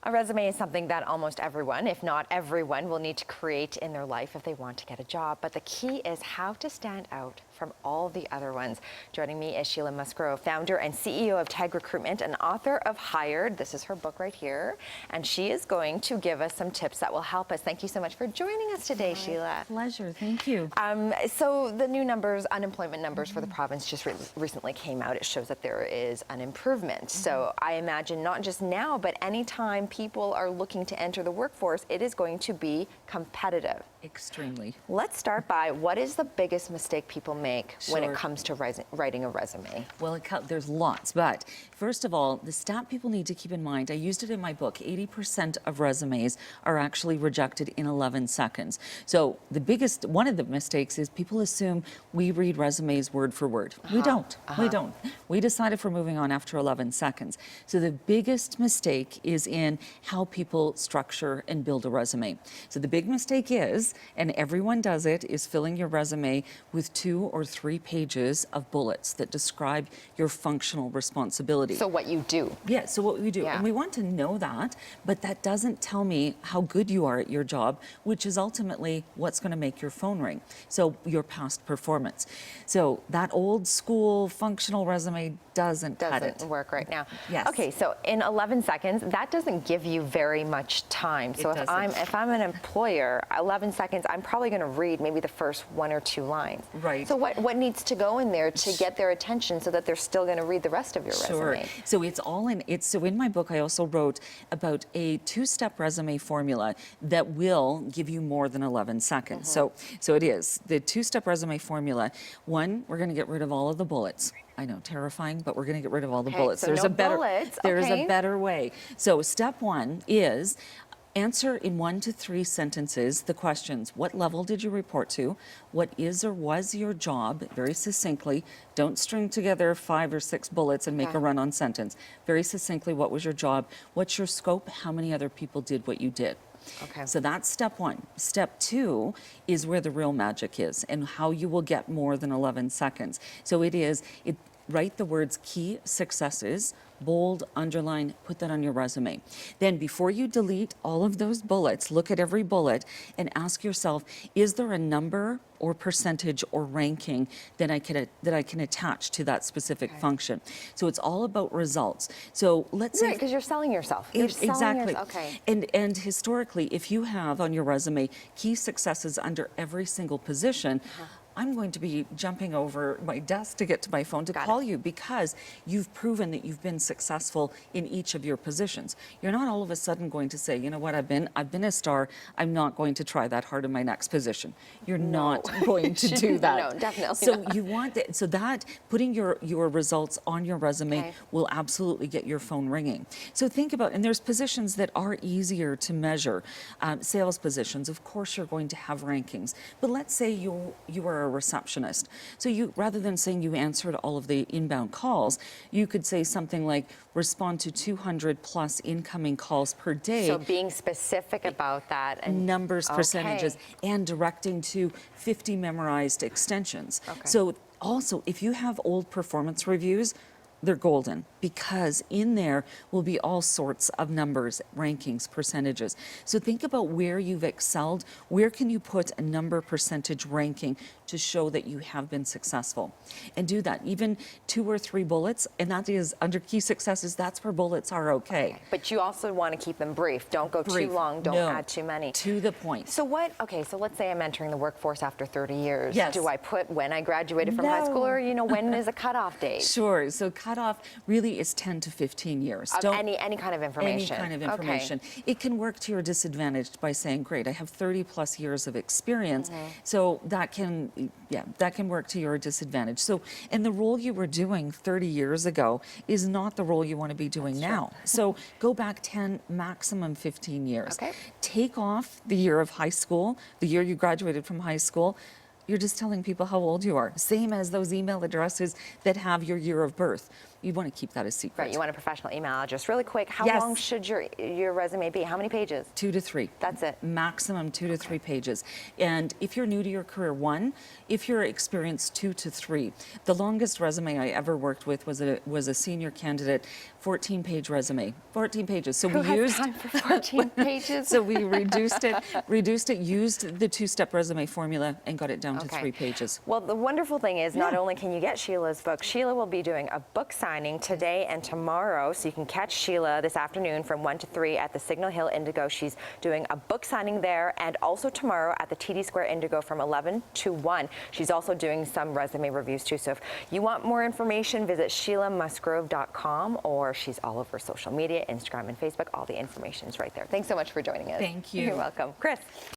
A resume is something that almost everyone, if not everyone, will need to create in their life if they want to get a job. But the key is how to stand out from all the other ones. Joining me is Sheila Musgrove, founder and CEO of Tag Recruitment and author of Hired. This is her book right here. And she is going to give us some tips that will help us. Thank you so much for joining us today, Sheila. Pleasure. Thank you. So the new numbers, unemployment numbers for the province just recently came out. It shows that there is an improvement. So I imagine not just now, but anytime people are looking to enter the workforce, it is going to be competitive. Extremely. Let's start by what is the biggest mistake people make when it Sure. comes to writing a resume? Well, there's lots, but first of all, the stat people need to keep in mind, I used it in my book, 80% of resumes are actually rejected in 11 seconds. So one of the mistakes is people assume we read resumes word for word. We don't. We don't. We decide if we're moving on after 11 seconds. So the biggest mistake is in how people structure and build a resume. So the big mistake is, and everyone does it, is filling your resume with 2 or 3 pages of bullets that describe your functional responsibility. So what you do. Yeah, so what we do. Yeah. And we want to know that, but that doesn't tell me how good you are at your job, which is ultimately what's going to make your phone ring. So your past performance. So that old school functional resume doesn't cut it. Doesn't work right now. Yes. Okay, so in 11 seconds, that doesn't give you very much time. So It if I'm an employer, 11 seconds, I'm probably going to read maybe the first 1 or 2 lines. Right. So what needs to go in there to get their attention so that they're still going to read the rest of your Sure. resume? So it's all in. So in my book, I also wrote about a 2-step resume formula that will give you more than 11 seconds. So it is the 2-step resume formula. One, we're going to get rid of all of the bullets. I know, terrifying, but we're going to get rid of all the bullets. So There's no a better. bullets. There's Okay. a better way. So step 1 is answer in 1 to 3 sentences the questions. What level did you report to? What is or was your job? Very succinctly. Don't string together 5 or 6 bullets and make a run-on sentence. Very succinctly, what was your job? What's your scope? How many other people did what you did? Okay. So that's step 1. Step 2 is where the real magic is and how you will get more than 11 seconds. So write the words key successes, bold, underline, put that on your resume. Then before you delete all of those bullets, look at every bullet and ask yourself, is there a number or percentage or ranking that I can attach to that specific function? So it's all about results. So let's say Because you're selling yourself. You're selling exactly. Okay. And historically, if you have on your resume key successes under every single position, I'm going to be jumping over my desk to get to my phone to call you because you've proven that you've been successful in each of your positions. You're not all of a sudden going to say, you know what, I've been a star. I'm not going to try that hard in my next position. You're not going to do that. No, definitely So not. you want that. So that putting your results on your resume will absolutely get your phone ringing. So think about, and there's positions that are easier to measure. Sales positions, of course, you're going to have rankings. But let's say you are a receptionist. So you, rather than saying you answered all of the inbound calls, you could say something like respond to 200 plus incoming calls per day. So being specific about that and Numbers, percentages, and directing to 50 memorized extensions. Okay. So also, if you have old performance reviews, they're golden because in there will be all sorts of numbers, rankings, percentages. So think about where you've excelled. Where can you put a number, percentage ranking to show that you have been successful? And do that. Even 2 or 3 bullets, and that is under key successes, that's where bullets are okay. But you also want to keep them brief. Don't go Brief. too long. Don't No. add too many. To the point. So so let's say I'm entering the workforce after 30 years. Yes. Do I put when I graduated from high school or, when is a cutoff date? Sure. So cutoff really is 10 to 15 years. Of any kind of information. Any kind of information. It can work to your disadvantage by saying, great, I have 30 plus years of experience. So that can work to your disadvantage. So, and the role you were doing 30 years ago is not the role you want to be doing now. So go back 10, maximum 15 years. Okay. Take off the year of high school, the year you graduated from high school. You're just telling people how old you are. Same as those email addresses that have your year of birth. you want to keep that a secret. Right, you want a professional email address. Really quick, how Yes. long should your resume be? How many pages? 2 to 3. That's it. Maximum 2 to 3 pages. And if you're new to your career, 1. If you're experienced, 2 to 3. The longest resume I ever worked with was a senior candidate, 14-page resume. 14 pages. So Who we has used time for 14 pages? So we reduced it, used the 2-step resume formula and got it down to 3 pages. Well, the wonderful thing is not only can you get Sheila's book, Sheila will be doing a book signing today and tomorrow. So you can catch Sheila this afternoon from 1 to 3 at the Signal Hill Indigo. She's doing a book signing there, and also tomorrow at the TD Square Indigo from 11 to 1. She's also doing some resume reviews too. So if you want more information, visit SheilaMusgrove.com, or she's all over social media, Instagram and Facebook. All the information is right there. Thanks so much for joining us. Thank you. You're welcome. Chris.